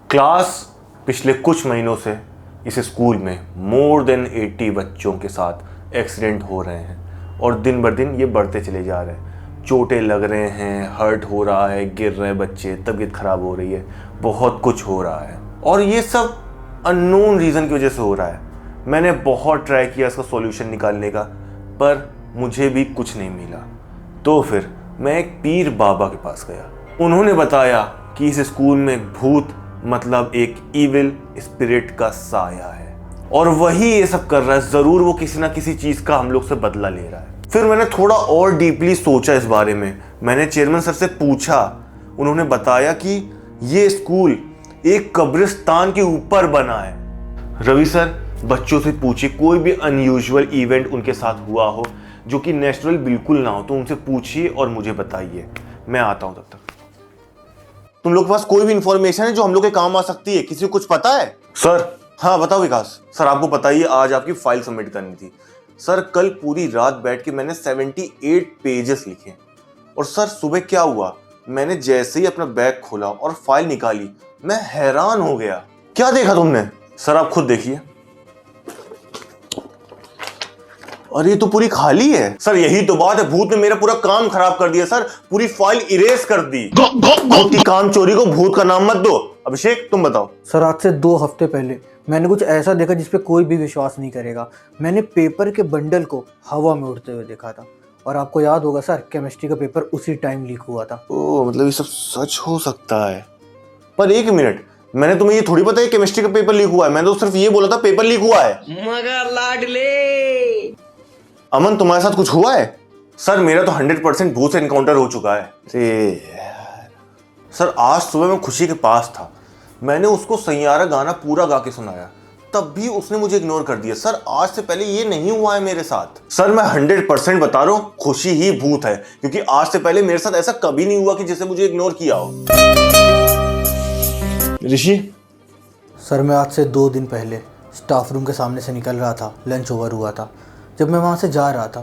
Class पिछले कुछ महीनों से इस स्कूल में मोर देन 80 बच्चों के साथ एक्सीडेंट हो रहे हैं और दिन ब दिन ये बढ़ते चले जा रहे हैं। चोटें लग रहे हैं, हर्ट हो रहा है, गिर रहे हैं बच्चे, तबीयत खराब हो रही है, बहुत कुछ हो रहा है और ये सब अननोन रीज़न की वजह से हो रहा है। मैंने बहुत ट्राई किया इसका सॉल्यूशन निकालने का, पर मुझे भी कुछ नहीं मिला। तो फिर मैं एक पीर बाबा के पास गया। उन्होंने बताया कि इस स्कूल में एक भूत मतलब एक इविल स्पिरिट का साया है और वही ये सब कर रहा है। ज़रूर वो किसी ना किसी चीज़ का हम लोग से बदला ले रहा है। फिर मैंने थोड़ा और डीपली सोचा इस बारे में। मैंने चेयरमैन सर से पूछा। उन्होंने बताया कि ये स्कूल एक कब्रिस्तान के ऊपर बना है। रवि सर, बच्चों से पूछिए कोई भी अनयूजुअल इवेंट उनके साथ हुआ हो जो कि नेचुरल बिल्कुल ना हो तो उनसे पूछिए और मुझे बताइए। मैं आता हूं तब तक। तुम लोग के पास कोई भी इंफॉर्मेशन है जो हम लोग के काम आ सकती है? किसी को कुछ पता है? सर, हाँ बताओ विकास। सर आपको पता ही है आज आपकी फाइल सबमिट करनी थी। सर कल पूरी रात बैठ के मैंने 78 पेजेस लिखे और सर सुबह क्या हुआ, मैंने जैसे ही अपना बैग खोला और फाइल निकाली मैं हैरान हो गया। क्या देखा तुमने? सर आप खुद देखिए। और ये तो पूरी खाली है। सर यही तो बात है, भूत ने मेरा पूरा काम खराब कर दिया सर, पूरी फाइल इरेज कर दी। भूत की काम चोरी को भूत का नाम मत दो। अभिषेक तुम बताओ। सर आज से 2 हफ्ते पहले मैंने कुछ ऐसा देखा जिसपे कोई भी विश्वास नहीं करेगा। मैंने पेपर के बंडल को हवा में उड़ते हुए देखा था और आपको याद होगा सर, केमिस्ट्री का पेपर उसी टाइम लीक हुआ था। ओ मतलब ये सब सच हो सकता है। पर एक मिनट, मैंने तुम्हें ये थोड़ी बताया केमिस्ट्री का पेपर लीक हुआ है। मैंने तो सिर्फ ये बोला था पेपर लीक हुआ है। मगर लाडले अमन तुम्हारे साथ कुछ हुआ है? सर मेरा तो 100% भूत से एनकाउंटर हो चुका है। अरे यार सर, आज सुबह मैं खुशी के पास था, मैंने उसको सैयारा गाना पूरा गा के सुनाया, तब भी उसने मुझे इग्नोर कर दिया। सर आज से पहले ये नहीं हुआ है मेरे साथ। सर मैं 100% बता रहा हूँ, खुशी ही भूत है, क्योंकि आज से पहले मेरे साथ ऐसा कभी नहीं हुआ कि जिसने मुझे इग्नोर किया हो। ऋषि सर मैं आज से 2 दिन पहले स्टाफ रूम के सामने से निकल रहा था, लंच ओवर हुआ था। जब मैं वहाँ से जा रहा था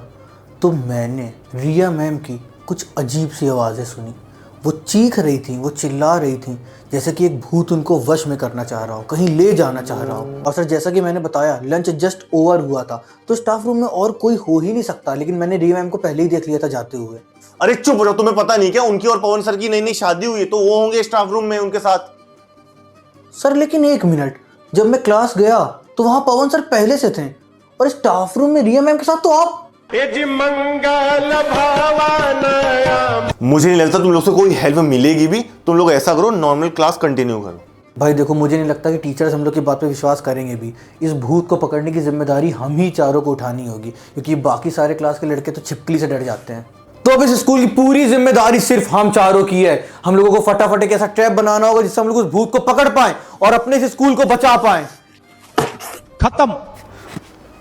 तो मैंने रिया मैम की कुछ अजीब सी आवाज़ें सुनी। वो चीख रही थी, वो चिल्ला रही थी, जैसे कि एक भूत उनको वश में करना चाह रहा हो, कहीं ले जाना चाह रहा हो। और सर जैसा कि मैंने बताया, लंच जस्ट ओवर हुआ था तो स्टाफ रूम में और कोई हो ही नहीं सकता, लेकिन मैंने रिया मैम को पहले ही देख लिया था जाते हुए। अरे चुप रहो, तुम्हें पता नहीं क्या उनकी और पवन सर की नई नई शादी हुई है, तो वो होंगे स्टाफ रूम में उनके साथ। सर लेकिन एक मिनट, जब मैं क्लास गया तो वहाँ पवन सर पहले से थे और स्टाफ रूम में रिया मैम के साथ तो आप। मुझे नहीं लगता तुम लोग से कोई हेल्प मिलेगी भी। तुम लोग ऐसा करो, नॉर्मल क्लास कंटिन्यू करो। भाई देखो, मुझे नहीं लगता कि टीचर्स हम लोग की बात पे विश्वास करेंगे भी। इस भूत को पकड़ने की जिम्मेदारी हम ही चारों को उठानी होगी, क्योंकि बाकी सारे क्लास के लड़के तो छिपकली से डर जाते हैं। तो अब इस स्कूल की पूरी जिम्मेदारी सिर्फ हम चारों की है। हम लोगों को फटाफट एक ऐसा ट्रैप बनाना होगा जिससे हम लोग उस भूत को पकड़ पाएं और अपने इस स्कूल को बचा पाएं। खत्म।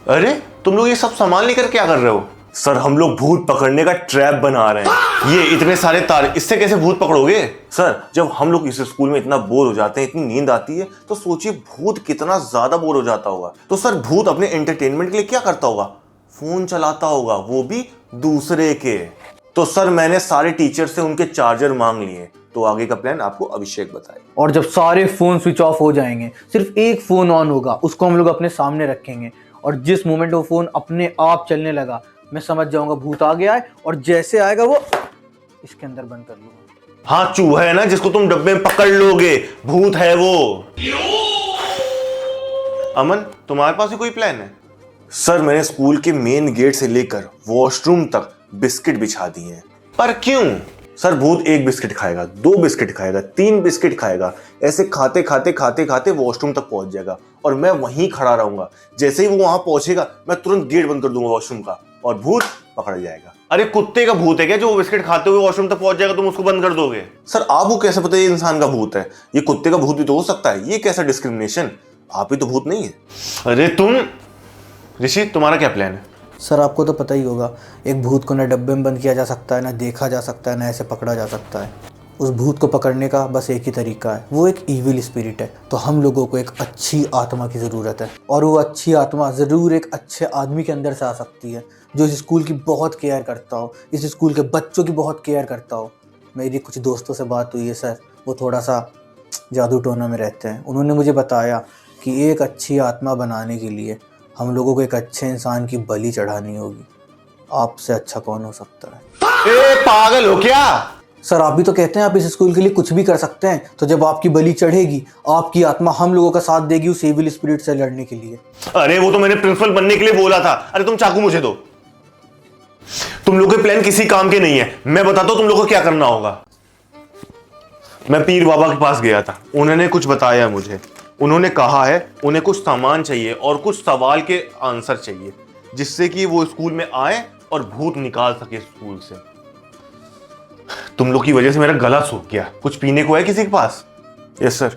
अरे तुम लोग ये सब सामान लेकर क्या कर रहे हो? सर हम लोग भूत पकड़ने का ट्रैप बना रहे हैं। ये इतने सारे तार, इससे कैसे भूत पकड़ोगे? सर जब हम लोग इस स्कूल में इतना बोर हो जाते हैं, इतनी नींद आती है, तो सोचिए भूत कितना ज्यादा बोर हो जाता होगा। तो सर भूत अपने एंटरटेनमेंट के लिए क्या करता होगा? फोन चलाता होगा, वो भी दूसरे के। तो सर मैंने सारे टीचर से उनके चार्जर मांग लिए। तो आगे का प्लान आपको अभिषेक बताए। और जब सारे फोन स्विच ऑफ हो जाएंगे, सिर्फ एक फोन ऑन होगा, उसको हम लोग अपने सामने रखेंगे और जिस मोमेंट वो फोन अपने आप चलने लगा, मैं समझ जाऊंगा भूत आ गया है और जैसे आएगा वो इसके अंदर बंद कर लूंगा। हाँ चूहा है ना जिसको तुम डब्बे में पकड़ लोगे, भूत है वो। अमन तुम्हारे पास भी कोई प्लान है? सर मैंने स्कूल के मेन गेट से लेकर वॉशरूम तक बिस्किट बिछा दिए हैं। पर क्यों? सर भूत 1 बिस्किट खाएगा, 2 बिस्किट खाएगा, 3 बिस्किट खाएगा, ऐसे खाते खाते खाते खाते वॉशरूम तक पहुंच जाएगा और मैं वहीं खड़ा रहूंगा। जैसे ही वो वहां पहुंचेगा मैं तुरंत गेट बंद कर दूंगा वॉशरूम का और भूत पकड़ जाएगा। अरे कुत्ते का भूत है क्या जो वो बिस्किट खाते हुए वॉशरूम तक पहुंच जाएगा, तुम उसको बंद कर दोगे? सर आपको कैसे पता ये इंसान का भूत है? ये कुत्ते का भूत भी तो हो सकता है। ये कैसा डिस्क्रिमिनेशन? आप ही तो भूत नहीं है। अरे तुम ऋषि, तुम्हारा क्या प्लान है? सर आपको तो पता ही होगा, एक भूत को ना डब्बे में बंद किया जा सकता है, ना देखा जा सकता है, ना ऐसे पकड़ा जा सकता है। उस भूत को पकड़ने का बस एक ही तरीका है, वो एक ईविल स्पिरिट है। तो हम लोगों को एक अच्छी आत्मा की ज़रूरत है और वो अच्छी आत्मा ज़रूर एक अच्छे आदमी के अंदर से आ सकती है, जो इस स्कूल की बहुत केयर करता हो, इस स्कूल के बच्चों की बहुत केयर करता हो। मेरी कुछ दोस्तों से बात हुई है सर, वो थोड़ा सा जादू टोना में रहते हैं। उन्होंने मुझे बताया कि एक अच्छी आत्मा बनाने के लिए हम लोगों को एक अच्छे इंसान की बलि चढ़ानी होगी। आपसे अच्छा कौन हो सकता है? ए पागल हो क्या? सर आप भी तो कहते हैं आप इस स्कूल के लिए कुछ भी कर सकते हैं, तो जब आपकी बलि चढ़ेगी आपकी आत्मा हम लोगों का साथ देगी उस एविल स्पिरिट से लड़ने के लिए। अरे वो तो मैंने प्रिंसिपल बनने के लिए बोला था। अरे तुम चाकू मुझे दो। तुम लोग के प्लान किसी काम के नहीं है। मैं बताता हूं तुम लोग को क्या करना होगा। मैं पीर बाबा के पास गया था, उन्होंने कुछ बताया मुझे। उन्होंने कहा है उन्हें कुछ सामान चाहिए और कुछ सवाल के आंसर चाहिए जिससे कि वो स्कूल में आए और भूत निकाल सके स्कूल से। तुम लोग की वजह से मेरा गला सूख गया। कुछ पीने को है किसी के पास? Yes sir.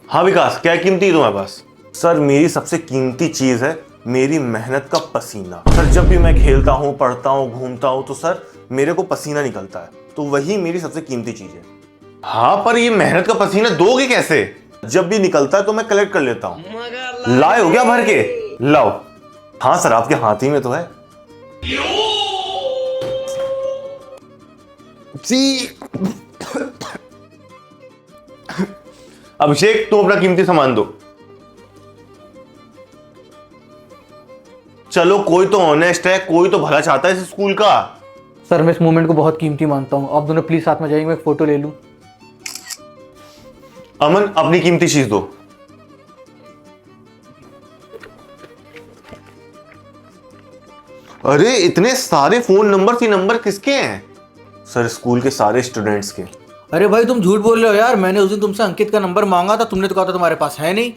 हाँ विकास, क्या कीमती है तुम्हारे पास? सर मेरी सबसे कीमती चीज है मेरी मेहनत का पसीना। सर जब भी मैं खेलता हूं, पढ़ता हूं, घूमता हूं तो सर मेरे को पसीना निकलता है, तो वही मेरी सबसे कीमती चीज है। हाँ पर ये मेहनत का पसीना दोगे कैसे? जब भी निकलता है तो मैं कलेक्ट कर लेता हूं। लाए हो क्या भर के? लाओ। हाँ सर आपके हाथ ही में तो है। अभिषेक तुम अपना कीमती सामान दो। चलो कोई तो ऑनेस्ट है, कोई तो भला चाहता है इस स्कूल का। सर मैं इस मोमेंट को बहुत कीमती मानता हूँ। आप दोनों प्लीज साथ में जाइए, मैं एक फोटो ले लूँ। अमन अपनी कीमती चीज दो। अरे इतने सारे फोन नंबर, ये नंबर किसके हैं? सर स्कूल के सारे स्टूडेंट्स के। अरे भाई तुम झूठ बोल रहे हो यार, मैंने उस दिन तुमसे अंकित का नंबर मांगा था, तुमने तो कहा था तुम्हारे पास है नहीं।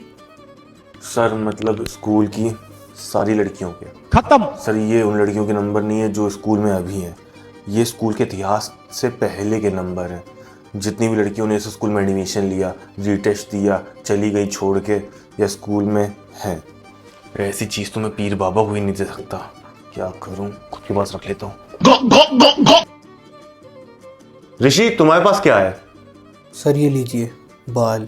सर मतलब स्कूल की सारी लड़कियों के। खत्म। सर ये उन लड़कियों के नंबर नहीं है जो स्कूल में अभी हैं, ये स्कूल के इतिहास से पहले के नंबर हैं। जितनी भी लड़कियों ने इस स्कूल में एडमिशन लिया, रीटेस्ट दिया, चली गई छोड़ के, या स्कूल में है। ऐसी चीज़ तो मैं पीर बाबा को ही नहीं दे सकता। क्या करूं, खुद के पास रख लेता हूं। ऋषि तुम्हारे पास क्या है? सर ये लीजिए बाल।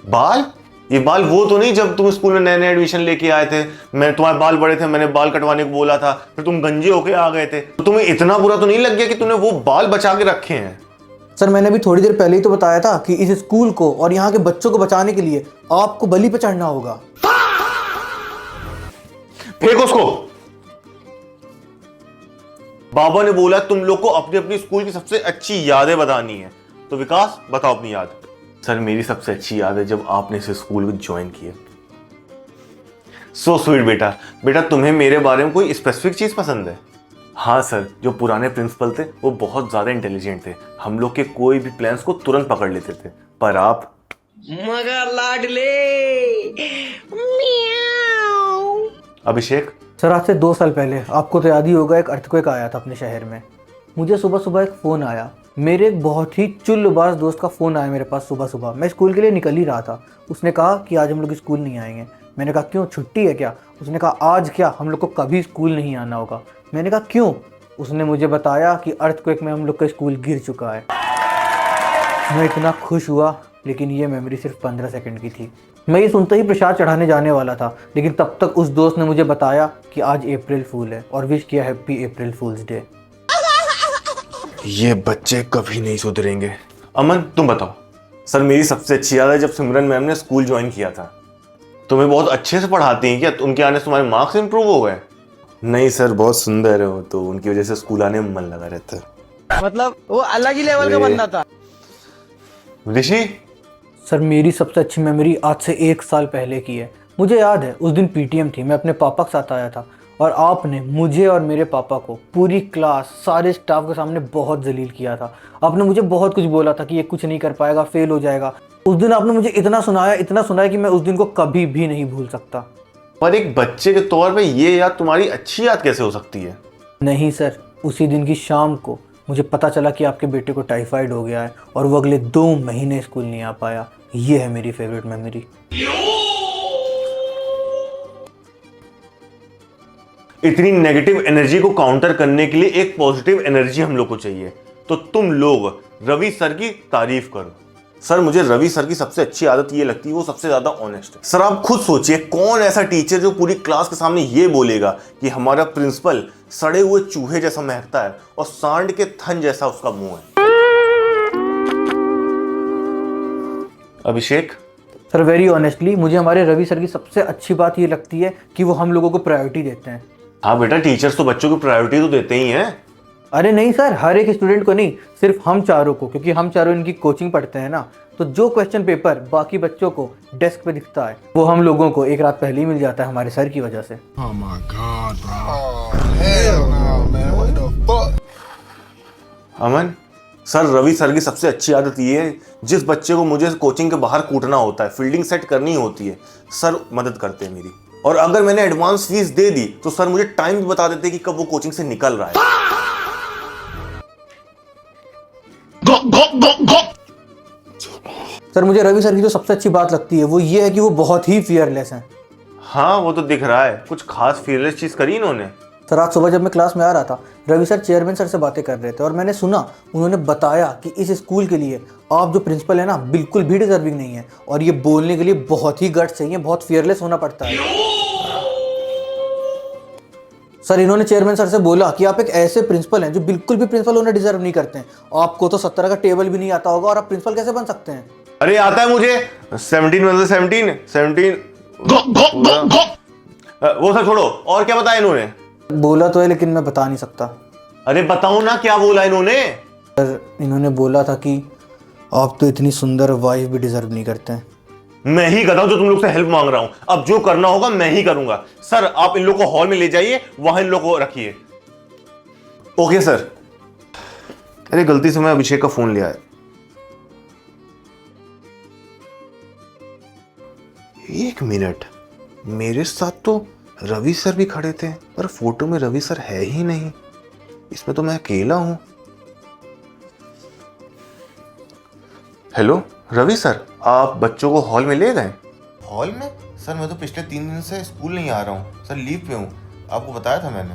बाल? ये बाल वो तो नहीं जब तुम स्कूल में नए नए एडमिशन लेके आए थे, मैं तुम्हारे बाल बड़े थे, मैंने बाल कटवाने को बोला था, फिर तुम गंजे होके आ गए थे, तो तुम्हें इतना बुरा तो नहीं लग गया कि तुमने वो बाल बचा के रखे हैं? सर मैंने भी थोड़ी देर पहले ही तो बताया था कि इस स्कूल को और यहाँ के बच्चों को बचाने के लिए आपको बलि पे चढ़ना होगा। फेंको उसको। बाबा ने बोला तुम लोग को अपनी अपनी स्कूल की सबसे अच्छी यादें बतानी है, तो विकास बताओ अपनी याद। सर मेरी सबसे अच्छी याद है जब आपने इस स्कूल को ज्वाइन किया। सो स्वीट बेटा। बेटा तुम्हें मेरे बारे में कोई स्पेसिफिक चीज पसंद है? हाँ सर, जो पुराने प्रिंसिपल थे वो बहुत ज्यादा इंटेलिजेंट थे, हम लोग के कोई भी प्लान्स को तुरंत पकड़ लेते थे। पर आप मगर लाडले। अभिषेक? सर आज से 2 साल पहले आपको तो याद ही होगा, एक अर्थक्वेक आया था अपने शहर में। मुझे सुबह सुबह एक फ़ोन आया, मेरे एक बहुत ही चुल्लबाज दोस्त का फ़ोन आया मेरे पास सुबह सुबह। मैं स्कूल के लिए निकल ही रहा था। उसने कहा कि आज हम लोग स्कूल नहीं आएंगे। मैंने कहा क्यों, छुट्टी है क्या? उसने कहा आज क्या, हम लोग को कभी स्कूल नहीं आना होगा। मैंने कहा क्यों? उसने मुझे बताया कि अर्थक्वेक में हम लोग का स्कूल गिर चुका है। मैं इतना खुश हुआ, लेकिन ये मेमोरी सिर्फ 15 सेकंड की थी। मैं ये सुनते ही प्रसाद चढ़ाने जाने वाला था, लेकिन तब तक उस दोस्त ने मुझे बताया कि आज अप्रैल फूल है और विश किया हैप्पी अप्रैल फूल्स डे। ये बच्चे कभी नहीं सुधरेंगे। अमन तुम बताओ। सर मेरी सबसे अच्छी याद है जब सिमरन मैम ने स्कूल ज्वाइन किया था। तुम्हें बहुत अच्छे से पढ़ाती हैं क्या? उनके आने से तुम्हारे मार्क्स इंप्रूव हो गए? नहीं सर, बहुत सुंदर हो तो उनकी वजह से स्कूल आने में मन लगा रहता है। मतलब वो अलग ही लेवल का बंदा था। ऋषि? सर मेरी सबसे अच्छी मेमोरी आज से 1 साल पहले की है। मुझे याद है उस दिन पीटीएम थी, मैं अपने पापा के साथ आया था और आपने मुझे और मेरे पापा को पूरी क्लास सारे स्टाफ के सामने बहुत जलील किया था। आपने मुझे बहुत कुछ बोला था कि ये कुछ नहीं कर पाएगा, फेल हो जाएगा। उस दिन आपने मुझे इतना सुनाया कि मैं उस दिन को कभी भी नहीं भूल सकता। पर एक बच्चे के तौर पे ये याद तुम्हारी अच्छी याद कैसे हो सकती है? नहीं सर, उसी दिन की शाम को मुझे पता चला कि आपके बेटे को टाइफाइड हो गया है और वो अगले 2 महीने स्कूल नहीं आ पाया। ये है मेरी फेवरेट मेमोरी। इतनी नेगेटिव एनर्जी को काउंटर करने के लिए एक पॉजिटिव एनर्जी हम लोग को चाहिए। तो तुम लोग रवि सर की तारीफ करो। सर मुझे रवि सर की सबसे अच्छी आदत ये लगती है, वो सबसे ज्यादा ऑनेस्ट है। सर आप खुद सोचिए, कौन ऐसा टीचर जो पूरी क्लास के सामने ये बोलेगा कि हमारा प्रिंसिपल सड़े हुए चूहे जैसा महकता है और सांड के थन जैसा उसका मुंह है। अभिषेक सर वेरी ऑनेस्टली मुझे हमारे रवि सर की सबसे अच्छी बात ये लगती है कि वो हम लोगों को प्रायोरिटी देते हैं। हाँ बेटा, टीचर्स तो बच्चों को प्रायोरिटी तो देते ही हैं। अरे नहीं सर, हर एक स्टूडेंट को नहीं, सिर्फ हम चारों को, क्योंकि हम चारों इनकी कोचिंग पढ़ते हैं ना। तो जो क्वेश्चन पेपर बाकी बच्चों को डेस्क पे दिखता है वो हम लोगों को एक रात पहले ही मिल जाता है हमारे सर की वजह से। Oh my God, bro. Oh, hell no, man. What the fuck? Aman, sir Ravi sir की सबसे अच्छी आदत ये है, जिस बच्चे को मुझे कोचिंग के बाहर कूटना होता है, फील्डिंग सेट करनी होती है, सर मदद करते हैं मेरी। और अगर मैंने एडवांस फीस दे दी तो सर मुझे टाइम भी बता देते कि कब वो कोचिंग से निकल रहा है। सर मुझे रवि सर की जो सबसे अच्छी बात लगती है वो ये है कि वो बहुत ही फियरलेस हैं। हाँ वो तो दिख रहा है, कुछ खास फीयरलेस चीज करी इन्होंने। सर आज सुबह जब मैं क्लास में आ रहा था, रवि सर चेयरमैन सर से बातें कर रहे थे और मैंने सुना उन्होंने बताया कि इस स्कूल के लिए आप जो प्रिंसिपल है ना बिल्कुल भी डिजर्विंग नहीं है और ये बोलने के लिए बहुत ही गट्स चाहिए, बहुत फियरलेस होना पड़ता है। सर इन्होंने चेयरमैन सर से बोला कि आप एक ऐसे प्रिंसिपल हैं जो बिल्कुल भी प्रिंसिपल होना डिजर्व नहीं करते हैं। आपको तो 70 का टेबल भी नहीं आता होगा और आप प्रिंसिपल कैसे बन सकते हैं? अरे आता है मुझे 17 मतलब 17 वो सब छोड़ो, और क्या बताया इन्होंने? बोला तो है लेकिन मैं बता नहीं सकता। अरे बताओ ना क्या बोला इन्होंने। सर इन्होंने बोला था कि आप तो इतनी सुंदर वाइफ भी डिजर्व नहीं करते हैं। मैं ही कर रहा हूं जो तुम लोग से हेल्प मांग रहा हूं, अब जो करना होगा मैं ही करूंगा। सर आप इन लोग को हॉल में ले जाइए, वहां इन लोग को रखिए। Okay sir. अरे गलती से मैं अभिषेक का फोन लिया है। एक मिनट, मेरे साथ तो रवि सर भी खड़े थे पर फोटो में रवि सर है ही नहीं, इसमें तो मैं अकेला हूं। हेलो रवि सर, आप बच्चों को हॉल में ले गए? हॉल में? सर मैं तो पिछले 3 दिन से स्कूल नहीं आ रहा हूँ सर, लीव पे हूँ, आपको बताया था मैंने।